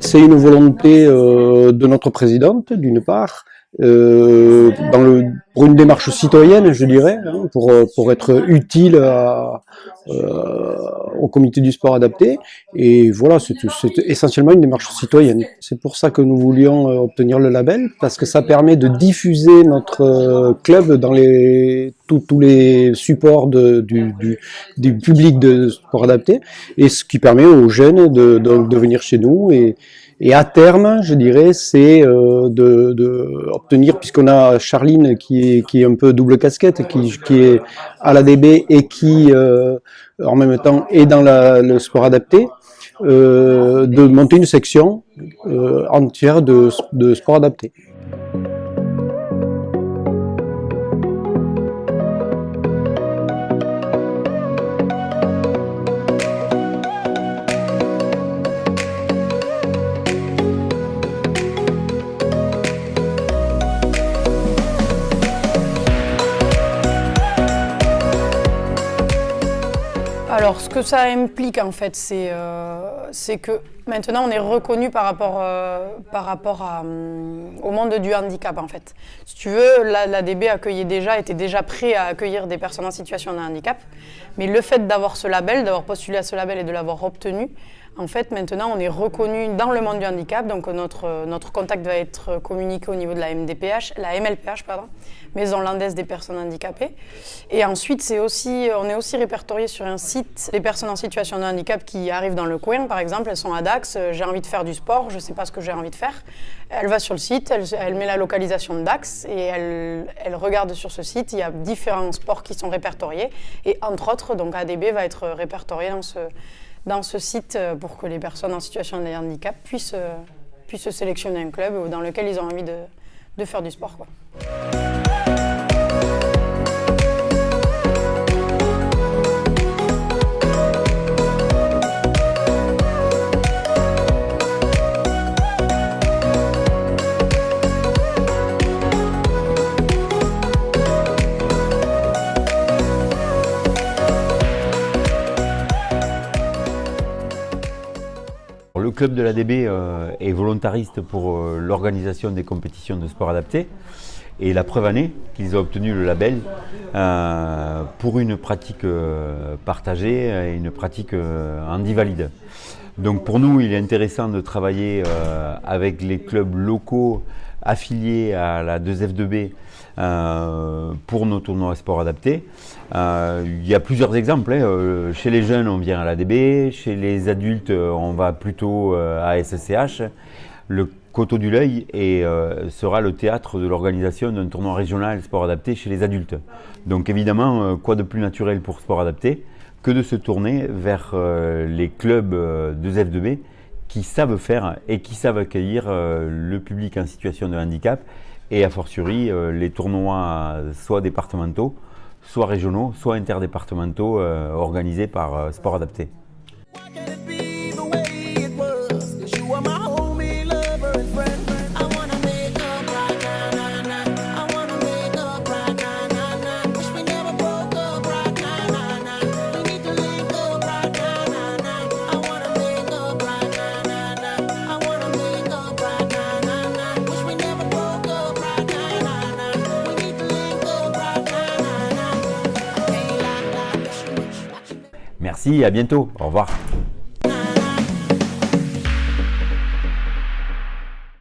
c'est une volonté de notre présidente, d'une part, pour une démarche citoyenne, je dirais, hein, pour être utile au comité du sport adapté. Et voilà, c'est essentiellement une démarche citoyenne. C'est pour ça que nous voulions obtenir le label, parce que ça permet de diffuser notre club dans tous les supports du public de sport adapté, et ce qui permet aux jeunes de venir chez nous. Et à terme, je dirais, c'est obtenir, puisqu'on a Charline qui est un peu double casquette, qui est à l'ADB et qui en même temps est dans le sport adapté, de monter une section entière de sport adapté. Alors, ce que ça implique, en fait, c'est que maintenant, on est reconnu par rapport au monde du handicap, en fait. Si tu veux, l'ADB était déjà prêt à accueillir des personnes en situation de handicap. Mais le fait d'avoir ce label, d'avoir postulé à ce label et de l'avoir obtenu, en fait, maintenant, on est reconnu dans le monde du handicap. Donc, notre contact va être communiqué au niveau de la MLPH, Maison Landaise des personnes handicapées. Et ensuite, on est aussi répertorié sur un site des personnes en situation de handicap qui arrivent dans le coin. Par exemple, elles sont à Dax, j'ai envie de faire du sport, je ne sais pas ce que j'ai envie de faire. Elle va sur le site, elle met la localisation de Dax et elle regarde sur ce site. Il y a différents sports qui sont répertoriés. Et entre autres, donc ADB va être répertorié dans ce site pour que les personnes en situation de handicap puissent sélectionner un club dans lequel ils ont envie de faire du sport, quoi. Le club de l'ADB est volontariste pour l'organisation des compétitions de sport adapté et la preuve en est qu'ils ont obtenu le label pour une pratique partagée et une pratique handi-valide. Donc pour nous, il est intéressant de travailler avec les clubs locaux affiliés à la 2F2B pour nos tournois sport adaptés. Il y a plusieurs exemples. Chez les jeunes, on vient à l'ADB. Chez les adultes, on va plutôt à SCH. Le Coteau du L'Œil sera le théâtre de l'organisation d'un tournoi régional sport adapté chez les adultes. Donc évidemment, quoi de plus naturel pour sport adapté que de se tourner vers les clubs 2F2B qui savent faire et qui savent accueillir le public en situation de handicap et a fortiori les tournois soit départementaux, soit régionaux, soit interdépartementaux organisés par Sport Adapté. Merci, à bientôt, au revoir.